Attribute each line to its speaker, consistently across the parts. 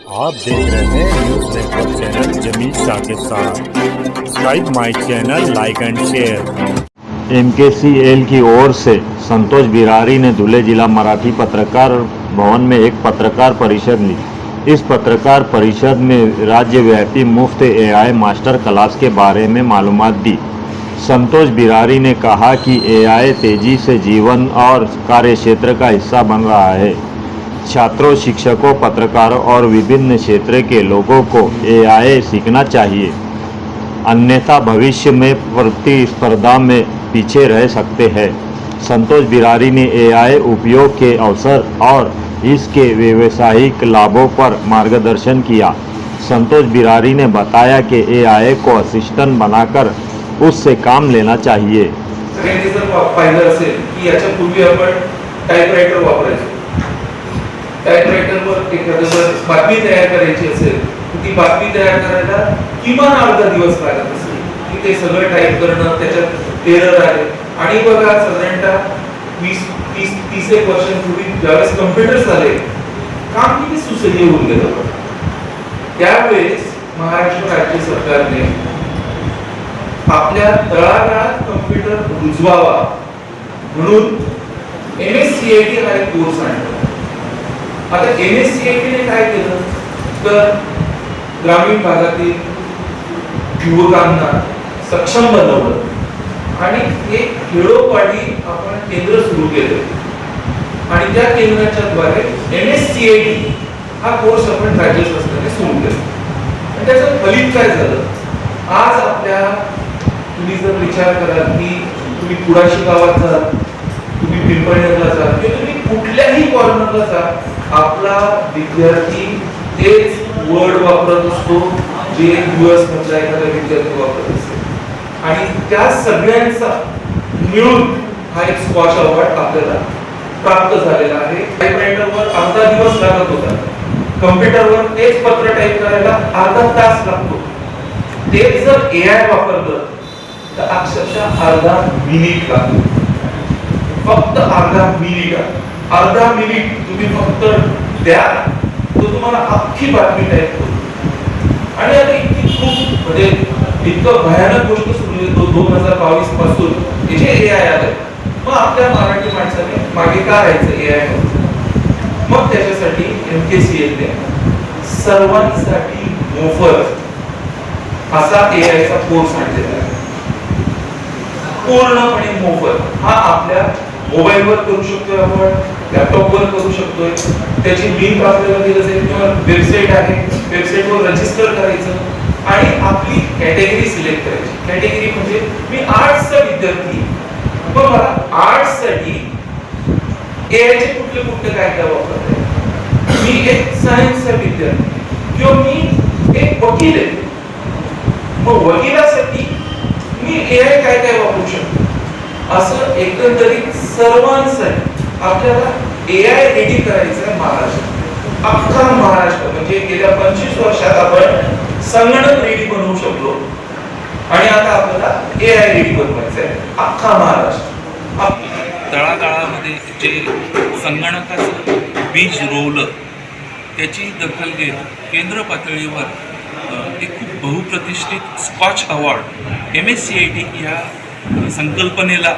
Speaker 1: आप देख रहे हैं न्यूज नेटवर्क चैनल जमीन शाह के साथ। Subscribe my channel, like end share.
Speaker 2: MKCL की ओर से संतोष बिरारी ने धुले जिला मराठी पत्रकार भवन में एक पत्रकार परिषद ली। इस पत्रकार परिषद में राज्यव्यापी मुफ्त एआई मास्टर क्लास के बारे में मालूमात दी। संतोष बिरारी ने कहा कि एआई तेजी से जीवन और कार्यक्षेत्र का हिस्सा बन रहा है। छात्रों, शिक्षकों, पत्रकारों और विभिन्न क्षेत्र के लोगों को एआई सीखना चाहिए, अन्यथा भविष्य में प्रतिस्पर्धा में पीछे रह सकते हैं। संतोष बिरारी ने एआई उपयोग के अवसर और इसके व्यावसायिक लाभों पर मार्गदर्शन किया। संतोष बिरारी ने बताया कि एआई को असिस्टेंट बनाकर उससे काम लेना चाहिए।
Speaker 3: पाहिलं असेल की याच्यापूर्वी आपण टाइपरायटर वापरायचो। टाइपरायटरवर एखादं बातमी तयार करायची असेल तर ती बातमी तयार करायला किमान अर्धा दिवस लागत असेल की ते सगळं टाइप करणं, त्याच्यात एरर आले। आणि बघा साधारणतः 20-30 वर्षांपूर्वी ज्यावेळेस कम्प्युटर्स आले, काम किती सुसह्य होऊन गेलं। त्यावेळेस महाराष्ट्र राज्य सरकारने आपल्या तळागाळात कम्प्युटर रुजवावा म्हणून एमएससीआयटी हा एक कोर्स आणला। आता एमएससीआयटी ने काय केलं तर ग्रामीण भागातील युवकांना सक्षम बनवलं आणि एक खेडोपाडी आपण केंद्र सुरू केलं आणि त्या केंद्राच्या द्वारे एमएससीआयटी हा कोर्स आपण राज्य शासनाने सुरू केला। आणि त्याचं फलित काय झालं? आज आपल्या तुम्ही जर विचार कराल की तुम्ही कुडाशी गावात जा, तुम्ही पिंपळनेरला जा किंवा तुम्ही कुठल्याही कॉर्नरला जा, आपला विद्यार्थी तेच वर्ड वापरत असतो जे यूएस मधला एखादा विद्यार्थी वापरत असतो। आणि त्या सगळ्यांचा मिळून हा एक स्कॉच अवॉर्ड आपल्याला प्राप्त झालेला आहे। टाइपरायटरवर अर्धा दिवस लागत होता, कम्प्युटरवर तेच पत्र टाइप करायला अर्धा तास लागतो। तेच जर एआय वापरलं तर अक्षरशः अर्धा मिनिट लागतो, फक्त अर्धा मिनिट। अर्धा मिनिट तुम्ही फक्त द्या तो तुम्हाला अख्खी बातमी टाइप करू। आणि आता इतकी खूप म्हणजे इतकं भयानक गोष्ट सुरू आहे 2022 पासून हे जे एआय आलंय, मग आपल्या मराठी माणसाने मागे का राहायचं एआय? मग त्याच्यासाठी एमकेसीएल ने सर्वांसाठी मोफत असा एआय चा कोर्स आणलेला आहे, पूर्णपणे मोफत। हा आपल्या मोबाईलवर करू शकतोय, आपण लॅपटॉपवर करू शकतोय। त्याची लिंक आपल्याला दिली जाईल किंवा वेबसाईट आहे, वेबसाईटवर रजिस्टर करायचं आणि आपली कॅटेगरी सिलेक्ट करायची। कॅटेगरी म्हणजे मी आर्ट्सचा विद्यार्थी, मग मला आर्ट्ससाठी एआयचे कुठले काय वापरते। मी एक सायन्सचा विद्यार्थी किंवा मी एक वकील आहे, मग वकिलासाठी मी एआय काय वापरू शकतो। असं एकंदरीत सर्वांसाठी आपल्याला एआय रेडी करायचं आहे महाराष्ट्र। अख्खा महाराष्ट्र म्हणजे गेल्या 25 वर्षात आपण संगणक रेडी बनवू शकलो आणि आता आपल्याला एआय रेडी बनवायचं आहे अख्खा महाराष्ट्र।
Speaker 4: तळागाळामध्ये जे संगणकाचं बीज रोवलं त्याची दखल घेत केंद्र पातळीवर एक खूप बहुप्रतिष्ठित स्कॉच अवॉर्ड एमएससीआयटी या संकल्पनेला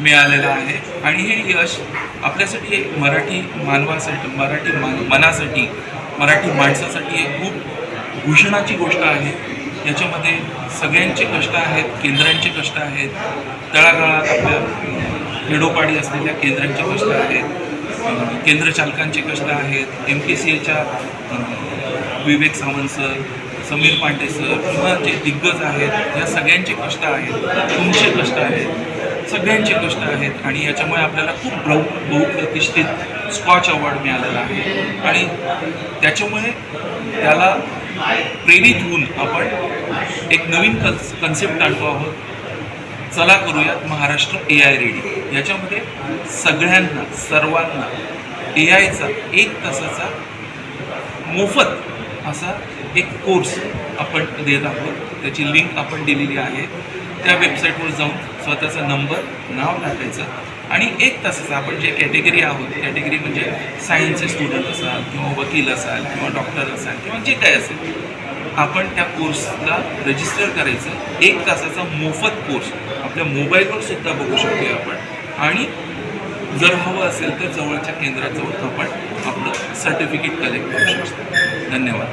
Speaker 4: मिळालेलं आहे। आणि हे यश आपल्यासाठी एक मराठी मानवासाठी, मनासाठी, मराठी माणसासाठी एक खूप भूषणाची गोष्ट आहे। याच्यामध्ये सगळ्यांचे कष्ट आहेत, केंद्रांचे कष्ट आहेत, तळागाळात आपल्या खेडोपाडी असलेल्या केंद्रांचे कष्ट आहेत, केंद्र चालकांचे कष्ट आहेत, एमकेसीएलच्या विवेक सावंत सर, समीर पांडे सर किंवा जे दिग्गज आहेत या सगळ्यांचे कष्ट आहेत, तुमचे कष्ट आहेत, सगळ्यांचे कष्ट आहेत। आणि याच्यामुळे आपल्याला खूप बहुप्रतिष्ठित स्कॉच अवॉर्ड मिळालेला आहे आणि त्याच्यामुळे त्याला प्रेरित होऊन आपण एक नवीन कन्सेप्ट आणतो आहोत। चला करूयात महाराष्ट्र एआय रेडी। याच्यामध्ये सगळ्यांना, सर्वांना एआयचा 1 तासाचा मोफत असा एक कोर्स आपण देत आहोत। त्याची लिंक आपण दिलेली आहे त्या वेबसाईटवर जाऊन स्वतःचा नंबर, नाव टाकायचं आणि 1 तासाचा आपण जे कॅटेगरी आहोत, कॅटेगरी म्हणजे सायन्सचे स्टुडंट असाल किंवा वकील असाल किंवा डॉक्टर असाल किंवा जे काय असेल, आपण त्या कोर्सला रजिस्टर करायचं. 1 तासाचा मोफत कोर्स आपल्या मोबाईलवर सुद्धा बघू शकतो आपण आणि जर हवं असेल तर जवळच्या केंद्रात जाऊन आपण आपलं सर्टिफिकेट कलेक्ट करू शकतो. धन्यवाद.